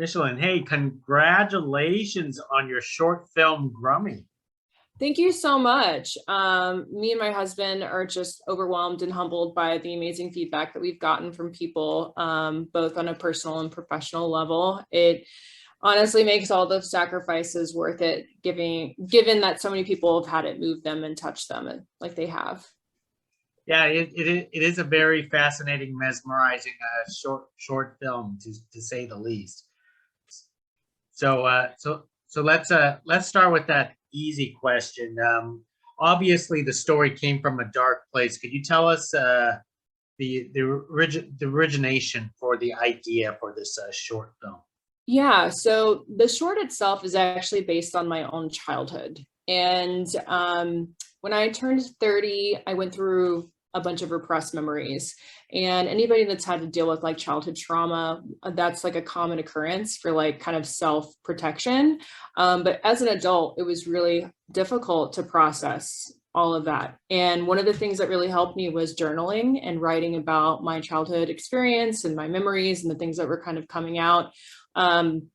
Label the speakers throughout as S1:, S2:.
S1: Micheline, hey, congratulations on your short film, Grummy.
S2: Thank you so much. Me and my husband are just overwhelmed and humbled by the amazing feedback that we've gotten from people, both on a personal and professional level. It honestly makes all the sacrifices worth it, given that so many people have had it move them and touch them like they have.
S1: Yeah, it is a very fascinating, mesmerizing short film to say the least. So let's start with that easy question. Obviously, the story came from a dark place. Could you tell us the origination for the idea for this short film?
S2: Yeah, so the short itself is actually based on my own childhood. And when I turned 30, I went through a bunch of repressed memories. And anybody that's had to deal with like childhood trauma, that's like a common occurrence for like kind of self-protection. But as an adult, it was really difficult to process all of that. And one of the things that really helped me was journaling and writing about my childhood experience and my memories and the things that were kind of coming out. And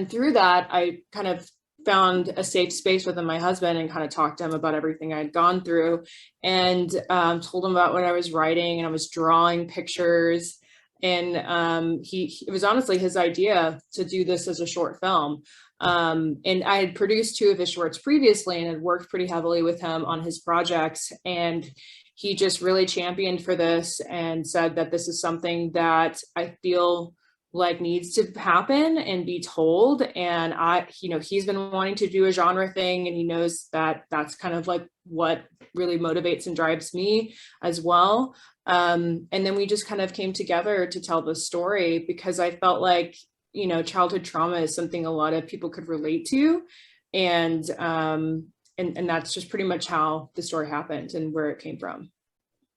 S2: through that, I kind of found a safe space within my husband and kind of talked to him about everything I'd gone through and told him about what I was writing, and I was drawing pictures. And it was honestly his idea to do this as a short film. And I had produced two of his shorts previously and had worked pretty heavily with him on his projects. And he just really championed for this and said that this is something that I feel like needs to happen and be told. And he's been wanting to do a genre thing, and he knows that that's kind of like what really motivates and drives me as well. And then we just kind of came together to tell the story because I felt like, childhood trauma is something a lot of people could relate to. And that's just pretty much how the story happened and where it came from.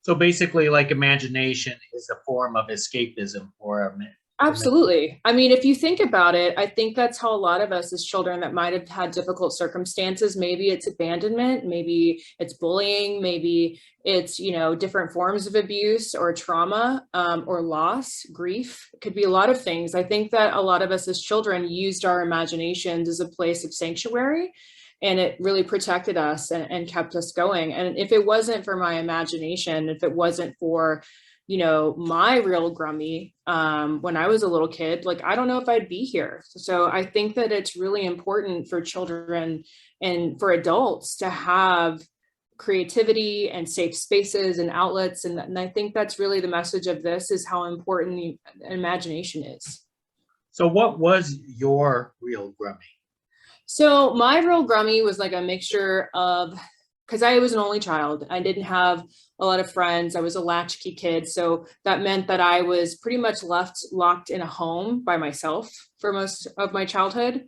S1: So basically, like imagination is a form of escapism for a minute.
S2: Absolutely. I mean, if you think about it, I think that's how a lot of us as children that might have had difficult circumstances, maybe it's abandonment, maybe it's bullying, maybe it's, different forms of abuse or trauma, or loss, grief. It could be a lot of things. I think that a lot of us as children used our imaginations as a place of sanctuary, and it really protected us and kept us going. And if it wasn't for my imagination, if it wasn't for my real Grummy, when I was a little kid, like, I don't know if I'd be here. So I think that it's really important for children and for adults to have creativity and safe spaces and outlets. And I think that's really the message of this, is how important the imagination is.
S1: So what was your real Grummy?
S2: So my real Grummy was like a mixture of, because I was an only child. I didn't have a lot of friends. I was a latchkey kid. So that meant that I was pretty much left locked in a home by myself for most of my childhood.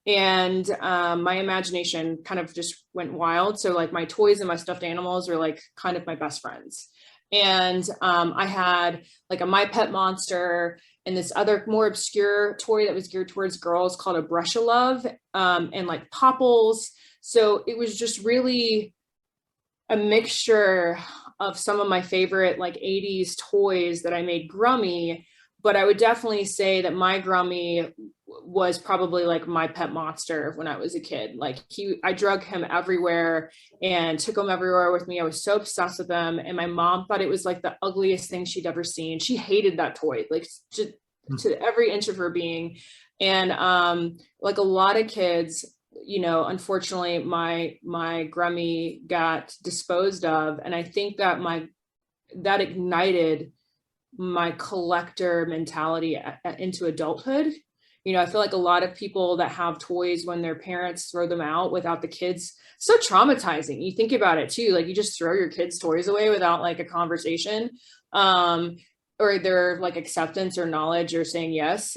S2: And my imagination kind of just went wild. So like my toys and my stuffed animals are like kind of my best friends. And I had like a My Pet Monster and this other more obscure toy that was geared towards girls called a Brush of Love, and like Popples. So it was just really a mixture of some of my favorite like 80s toys that I made Grummy, but I would definitely say that my Grummy was probably like My Pet Monster when I was a kid. Like I drug him everywhere and took him everywhere with me. I was so obsessed with him, and my mom thought it was like the ugliest thing she'd ever seen. She hated that toy, like to every inch of her being. And like a lot of kids, unfortunately my Grummy got disposed of, and I think that that ignited my collector mentality into adulthood. I feel like a lot of people that have toys when their parents throw them out without the kids, so traumatizing. You think about it too, like you just throw your kids' toys away without like a conversation, or their like acceptance or knowledge or saying yes.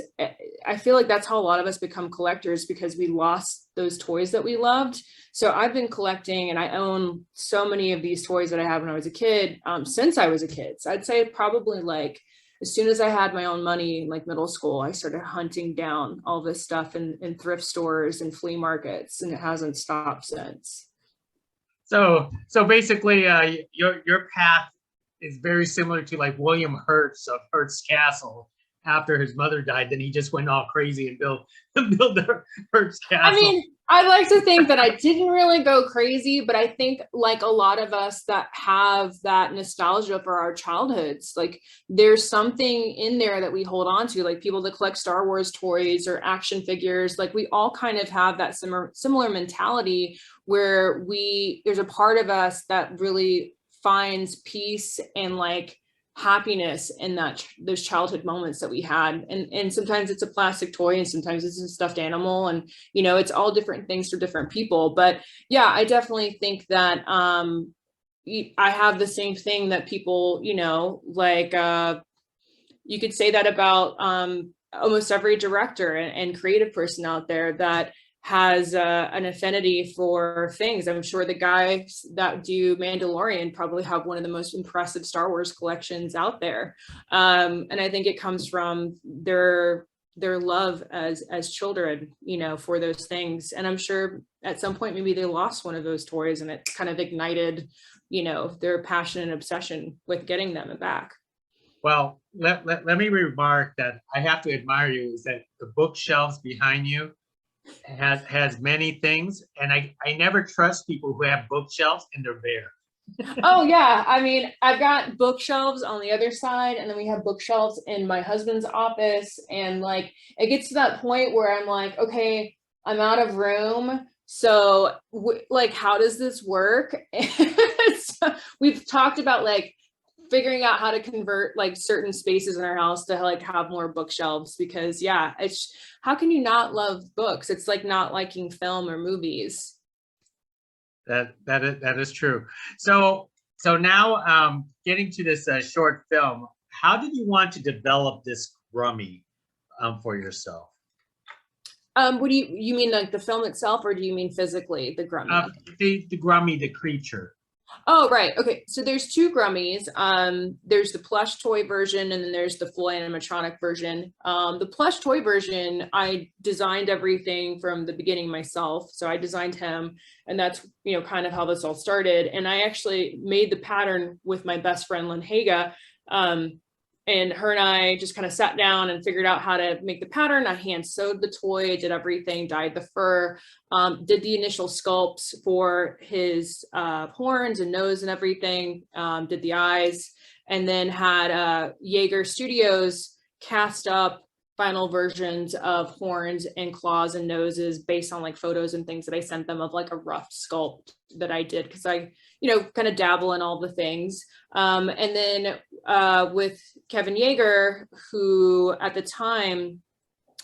S2: I feel like that's how a lot of us become collectors, because we lost those toys that we loved. So I've been collecting, and I own so many of these toys that I had when I was a kid, since I was a kid. So I'd say probably like as soon as I had my own money, like middle school, I started hunting down all this stuff in thrift stores and flea markets, and it hasn't stopped since.
S1: So basically, your path is very similar to like William Hurt's of Hurt's Castle, after his mother died, then he just went all crazy and built Hertz
S2: I
S1: Castle.
S2: mean, I like to think that I didn't really go crazy, but I think like a lot of us that have that nostalgia for our childhoods, like there's something in there that we hold on to, like people that collect Star Wars toys or action figures, like we all kind of have that similar mentality where there's a part of us that really finds peace and like happiness in those childhood moments that we had, and sometimes it's a plastic toy and sometimes it's a stuffed animal, and it's all different things for different people. But yeah, I definitely think that I have the same thing that people, like you could say that about almost every director and creative person out there that has an affinity for things. I'm sure the guys that do Mandalorian probably have one of the most impressive Star Wars collections out there. And I think it comes from their love as children, for those things. And I'm sure at some point maybe they lost one of those toys and it kind of ignited, their passion and obsession with getting them back.
S1: Well, let me remark that I have to admire you is that the bookshelves behind you has many things, and I never trust people who have bookshelves and they're bare.
S2: Oh yeah, I mean, I've got bookshelves on the other side, and then we have bookshelves in my husband's office, and like it gets to that point where I'm like, okay, I'm out of room, so like how does this work? So we've talked about like figuring out how to convert like certain spaces in our house to like have more bookshelves, because yeah, it's how can you not love books? It's like not liking film or movies.
S1: That is true. So now getting to this short film, how did you want to develop this Grummy for yourself?
S2: What do you mean, like the film itself, or do you mean physically the Grummy?
S1: The Grummy, the creature.
S2: Oh, right. Okay. So there's two Grummies. There's the plush toy version, and then there's the full animatronic version. The plush toy version, I designed everything from the beginning myself. So I designed him, and that's, kind of how this all started. And I actually made the pattern with my best friend, Lynn Haga. And her and I just kind of sat down and figured out how to make the pattern. I hand sewed the toy, did everything, dyed the fur, did the initial sculpts for his horns and nose and everything, did the eyes, and then had Yagher Studios cast up final versions of horns and claws and noses based on like photos and things that I sent them of like a rough sculpt that I did, because I kind of dabble in all the things. And then with Kevin Yagher, who at the time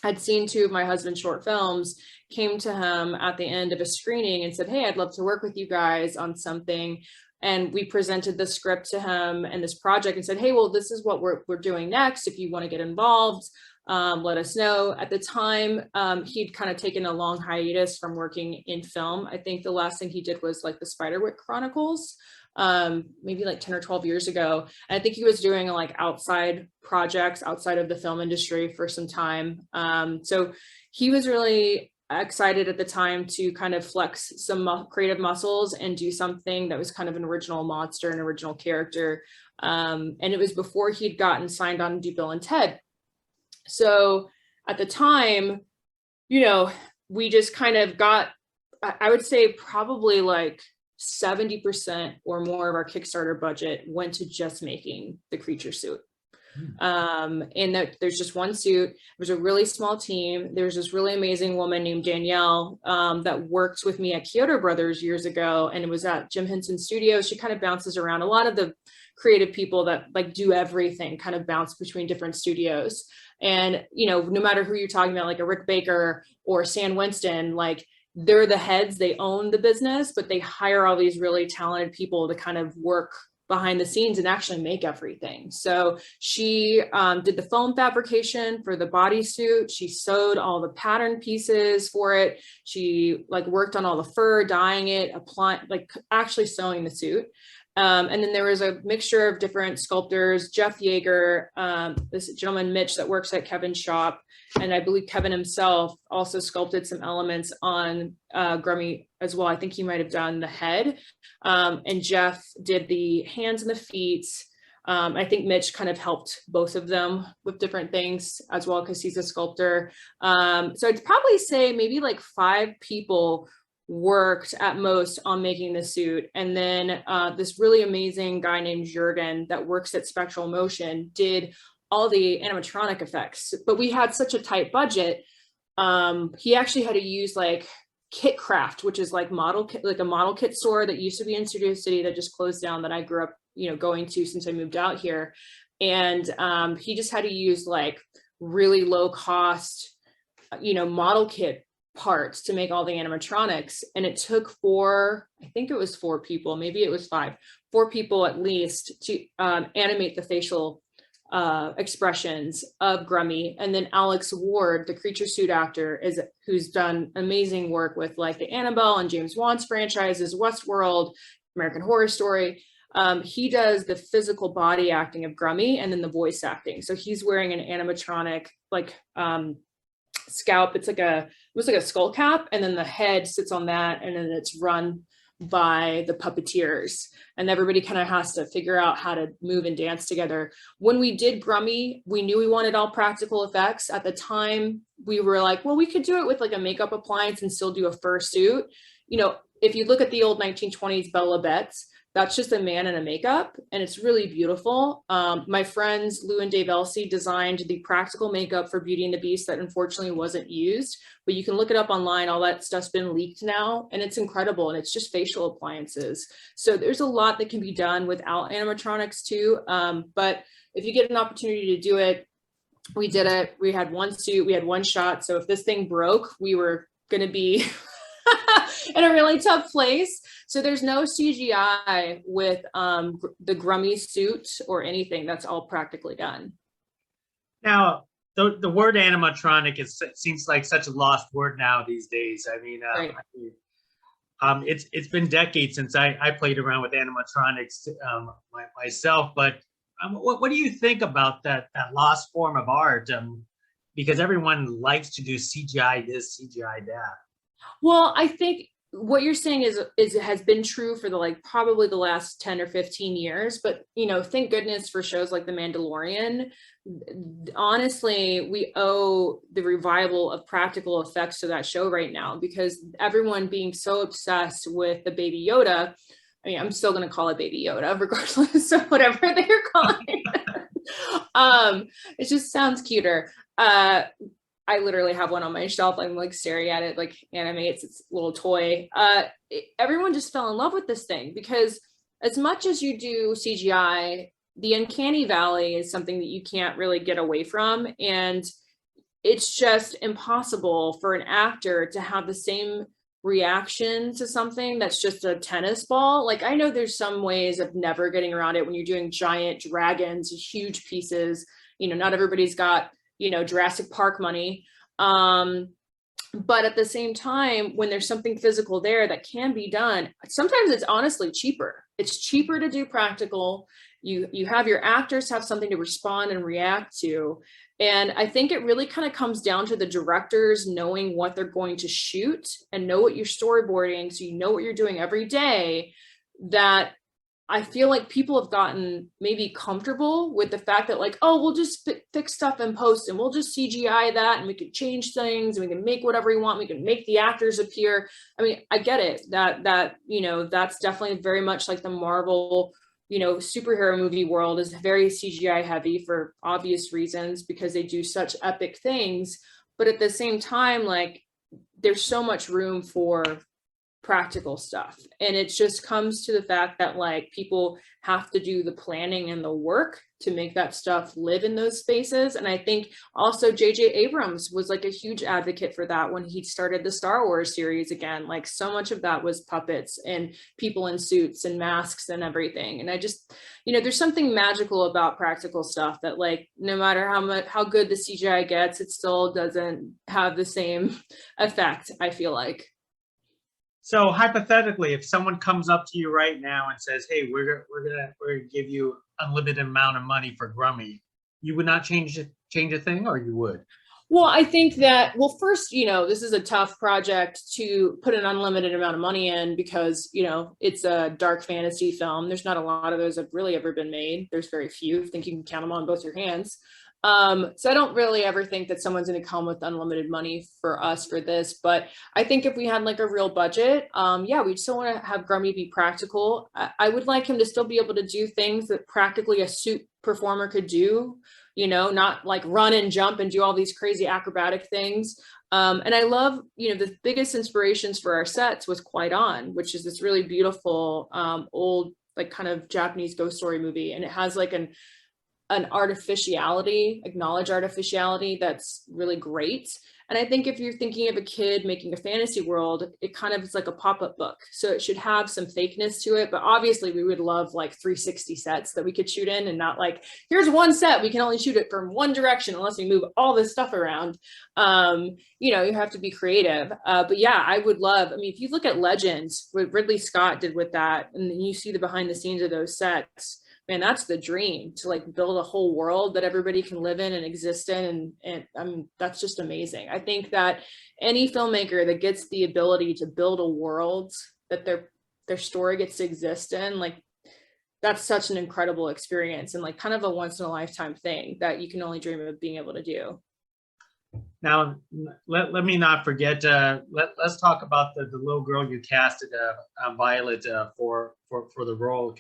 S2: had seen two of my husband's short films, came to him at the end of a screening and said, hey, I'd love to work with you guys on something. And we presented the script to him and this project and said, hey, well, this is what we're doing next. If you want to get involved, let us know. At the time, he'd kind of taken a long hiatus from working in film. I think the last thing he did was like the Spiderwick Chronicles, maybe like 10 or 12 years ago. And I think he was doing like outside projects outside of the film industry for some time. So he was really excited at the time to kind of flex some creative muscles and do something that was kind of an original monster, an original character. And it was before he'd gotten signed on to do Bill and Ted. So at the time, we just kind of got, I would say probably like 70% or more of our Kickstarter budget went to just making the creature suit. And that there's just one suit. There's a really small team. There's this really amazing woman named Danielle that worked with me at Kyoto Brothers years ago, and it was at Jim Henson Studios. She kind of bounces around. A lot of the creative people that like do everything kind of bounce between different studios. And, no matter who you're talking about, like a Rick Baker or Stan Winston, like they're the heads, they own the business, but they hire all these really talented people to kind of work behind the scenes and actually make everything. So she did the foam fabrication for the bodysuit. She sewed all the pattern pieces for it. She like worked on all the fur, dyeing it, applying, like actually sewing the suit. And then there was a mixture of different sculptors, Jeff Yagher, this gentleman, Mitch, that works at Kevin's shop. And I believe Kevin himself also sculpted some elements on Grummy as well. I think he might have done the head. And Jeff did the hands and the feet. I think Mitch kind of helped both of them with different things as well, because he's a sculptor. So I'd probably say maybe like 5 people worked at most on making the suit. And then this really amazing guy named Jurgen that works at Spectral Motion did all the animatronic effects. But we had such a tight budget. He actually had to use like Kitcraft, which is like a model kit store that used to be in Studio City that just closed down, that I grew up, going to since I moved out here. And he just had to use like really low cost, model kit parts to make all the animatronics. And it took I think it was 4 people, maybe it was 4 people at least, to animate the facial expressions of Grummy. And then Alex Ward, the creature suit actor, who's done amazing work with like the Annabelle and James Wan's franchises, Westworld, American Horror Story. He does the physical body acting of Grummy and then the voice acting. So he's wearing an animatronic like scalp. It was like a skull cap, and then the head sits on that, and then it's run by the puppeteers, and everybody kind of has to figure out how to move and dance together. When we did Grummy, we knew we wanted all practical effects. At the time, we were like, well, we could do it with like a makeup appliance and still do a fur suit. If you look at the old 1920s Bella Betts, that's just a man in a makeup, and it's really beautiful. My friends Lou and Dave Elsey designed the practical makeup for Beauty and the Beast that unfortunately wasn't used, but you can look it up online. All that stuff's been leaked now, and it's incredible, and it's just facial appliances. So there's a lot that can be done without animatronics too, but if you get an opportunity to do it, we did it. We had one suit, we had one shot, so if this thing broke, we were gonna be in a really tough place. So there's no CGI with the Grummy suit or anything. That's all practically done.
S1: Now, the word animatronic seems like such a lost word now these days. I mean,
S2: Right.
S1: It's been decades since I played around with animatronics myself. But what do you think about that lost form of art? Because everyone likes to do CGI this, CGI that.
S2: Well, I think what you're saying is has been true for probably the last 10 or 15 years, but thank goodness for shows like The Mandalorian. Honestly, we owe the revival of practical effects to that show right now, because everyone being so obsessed with the Baby Yoda. I mean, I'm still going to call it Baby Yoda regardless of whatever they're calling it. It just sounds cuter. I literally have one on my shelf. I'm like staring at it, like animates its little toy. Everyone just fell in love with this thing, because as much as you do CGI, the uncanny valley is something that you can't really get away from. And it's just impossible for an actor to have the same reaction to something that's just a tennis ball. Like, I know there's some ways of never getting around it when you're doing giant dragons, huge pieces. Not everybody's got Jurassic Park money. But at the same time, when there's something physical there that can be done, sometimes it's honestly cheaper. It's cheaper to do practical. You have your actors have something to respond and react to. And I think it really kind of comes down to the directors knowing what they're going to shoot and know what you're storyboarding, so you know what you're doing every day. That I feel like people have gotten maybe comfortable with the fact that like, oh, we'll just fix stuff in post and we'll just CGI that, and we can change things and we can make whatever we want. We can make the actors appear. I mean, I get it that that's definitely very much like the Marvel, superhero movie world is very CGI heavy for obvious reasons, because they do such epic things. But at the same time, like, there's so much room for practical stuff, and it just comes to the fact that like people have to do the planning and the work to make that stuff live in those spaces. And I think also J.J. Abrams was like a huge advocate for that when he started the Star Wars series again. Like, so much of that was puppets and people in suits and masks and everything. And I just, there's something magical about practical stuff that like, no matter how good the CGI gets, it still doesn't have the same effect, I feel like.
S1: So hypothetically, if someone comes up to you right now and says, "Hey, we're gonna give you unlimited amount of money for Grummy," you would not change a thing, or you would?
S2: Well, I think that, well, first, this is a tough project to put an unlimited amount of money in because, it's a dark fantasy film. There's not a lot of those that have really ever been made. There's very few. I think you can count them on both your hands. So I don't really ever think that someone's going to come with unlimited money for us for this. But I think if we had like a real budget, yeah, we still want to have Grummy be practical. I would like him to still be able to do things that practically a suit performer could do, not like run and jump and do all these crazy acrobatic things. And I love, the biggest inspirations for our sets was Quite On, which is this really beautiful old, like kind of Japanese ghost story movie. And it has like an acknowledged artificiality that's really great. And I think if you're thinking of a kid making a fantasy world, it kind of is like a pop-up book. So it should have some fakeness to it. But obviously we would love like 360 sets that we could shoot in and not like, here's one set, we can only shoot it from one direction unless we move all this stuff around. You have to be creative. But yeah, I would love, if you look at Legends, what Ridley Scott did with that, and you see the behind the scenes of those sets, man, that's the dream, to like build a whole world that everybody can live in and exist in. And that's just amazing. I think that any filmmaker that gets the ability to build a world that their story gets to exist in, like that's such an incredible experience and like kind of a once in a lifetime thing that you can only dream of being able to do.
S1: Now, let me not forget, let's talk about the little girl you casted, Violet, for the role.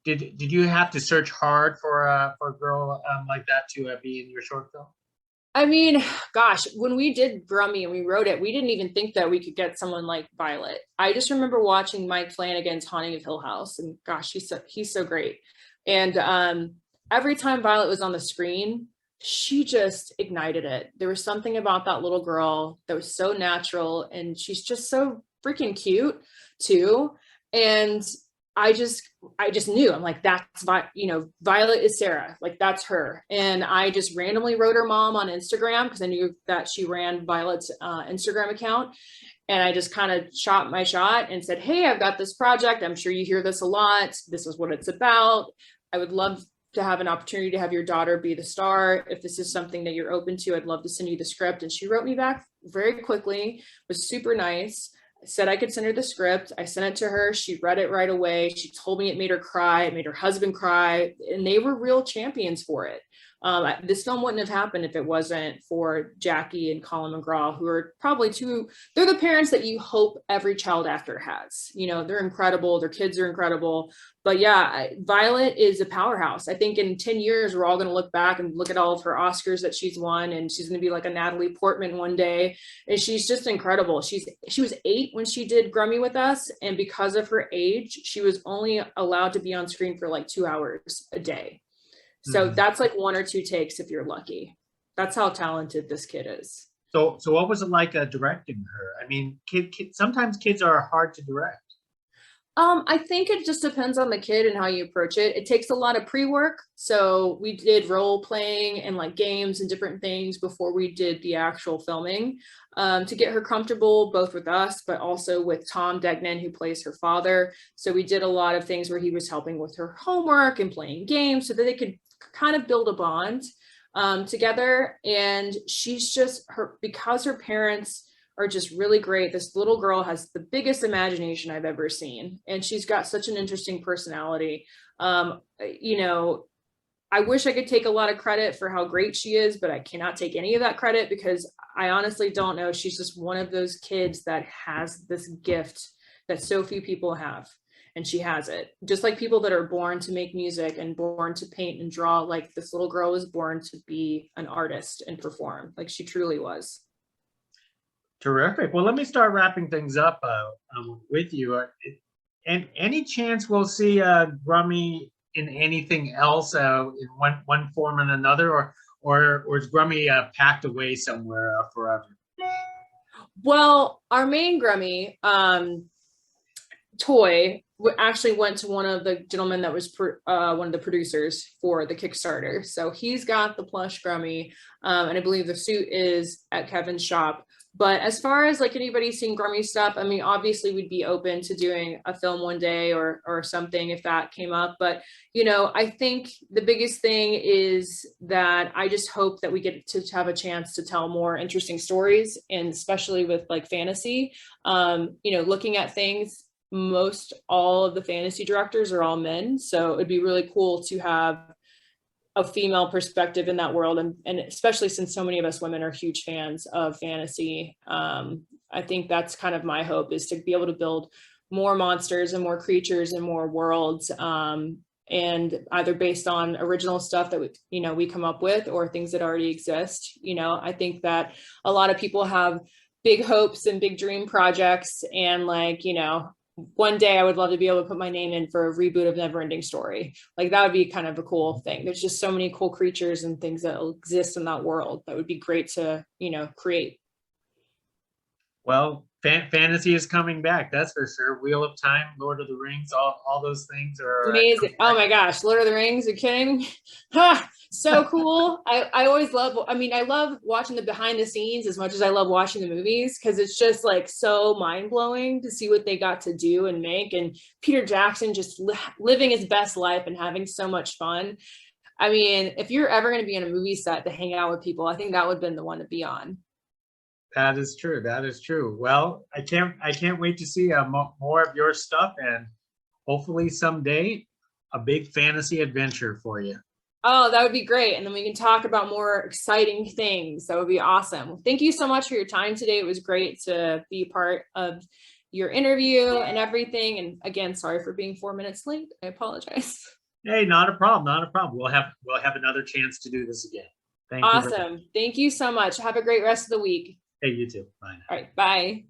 S1: Did you have to search hard for a girl like that to be in your short film?
S2: Gosh, when we did Grummy and we wrote it, we didn't even think that we could get someone like Violet. I just remember watching Mike Flanagan's Haunting of Hill House, and gosh, he's so great. And every time Violet was on the screen, she just ignited it. There was something about that little girl that was so natural, and she's just so freaking cute too. And I just knew, I'm like, that's, Violet is Sarah, like that's her. And I just randomly wrote her mom on Instagram because I knew that she ran Violet's Instagram account. And I just kind of shot my shot and said, hey, I've got this project. I'm sure you hear this a lot. This is what it's about. I would love to have an opportunity to have your daughter be the star. If this is something that you're open to, I'd love to send you the script. And she wrote me back very quickly, was super nice. Said I could send her the script. I sent it to her. She read it right away. She told me it made her cry. It made her husband cry. And they were real champions for it. This film wouldn't have happened if it wasn't for Jackie and Colin McGraw, who are probably they're the parents that you hope every child actor has. They're incredible. Their kids are incredible. But yeah, Violet is a powerhouse. I think in 10 years, we're all going to look back and look at all of her Oscars that she's won, and she's going to be like a Natalie Portman one day. And she's just incredible. She was 8 when she did Grummy with us. And because of her age, she was only allowed to be on screen for like 2 hours a day. So that's like 1 or 2 takes if you're lucky. That's how talented this kid is.
S1: So what was it like directing her? Sometimes kids are hard to direct.
S2: I think it just depends on the kid and how you approach it. It takes a lot of pre-work. So we did role playing and like games and different things before we did the actual filming to get her comfortable both with us, but also with Tom Degnan, who plays her father. So we did a lot of things where he was helping with her homework and playing games so that they could kind of build a bond together. And she's just because her parents are just really great. This little girl has the biggest imagination I've ever seen. And she's got such an interesting personality. I wish I could take a lot of credit for how great she is, but I cannot take any of that credit because I honestly don't know. She's just one of those kids that has this gift that so few people have. And she has it. Just like people that are born to make music and born to paint and draw, like this little girl was born to be an artist and perform. Like she truly was.
S1: Terrific. Well, let me start wrapping things up with you. And any chance we'll see Grummy in anything else in one form and another, or is Grummy packed away somewhere forever?
S2: Well, our main Grummy toy actually went to one of the gentlemen that was one of the producers for the Kickstarter. So he's got the plush Grummy, and I believe the suit is at Kevin's shop. But as far as like anybody seeing Grummy stuff, I mean, obviously we'd be open to doing a film one day or something if that came up. But, you know, I think the biggest thing is that I just hope that we get to have a chance to tell more interesting stories, and especially with like fantasy, you know, looking at things, most all of the fantasy directors are all men. So it'd be really cool to have a female perspective in that world, and especially since so many of us women are huge fans of fantasy. I think that's kind of my hope, is to be able to build more monsters and more creatures and more worlds, and either based on original stuff that we come up with, or things that already exist. You know, I think that a lot of people have big hopes and big dream projects, and like, you know, one day I would love to be able to put my name in for a reboot of Neverending Story. Like that would be kind of a cool thing. There's just so many cool creatures and things that exist in that world that would be great to, you know, create.
S1: Well, fantasy is coming back, that's for sure. Wheel of Time, Lord of the Rings, all those things are
S2: Amazing. Oh my gosh, Lord of the Rings, are you kidding? Ha! So cool. I always love, I mean, I love watching the behind the scenes as much as I love watching the movies, because it's just like so mind blowing to see what they got to do and make. And Peter Jackson just living his best life and having so much fun. I mean, if you're ever going to be in a movie set to hang out with people, I think that would have been the one to be on.
S1: That is true. That is true. Well, I can't wait to see more of your stuff, and hopefully someday a big fantasy adventure for you.
S2: Oh, that would be great. And then we can talk about more exciting things. That would be awesome. Thank you so much for your time today. It was great to be part of your interview and everything. And again, sorry for being 4 minutes late. I apologize.
S1: Hey, not a problem. Not a problem. We'll have another chance to do this again. Thank you.
S2: Awesome. Thank you so much. Have a great rest of the week.
S1: Hey, you too. Bye now.
S2: All right. Bye.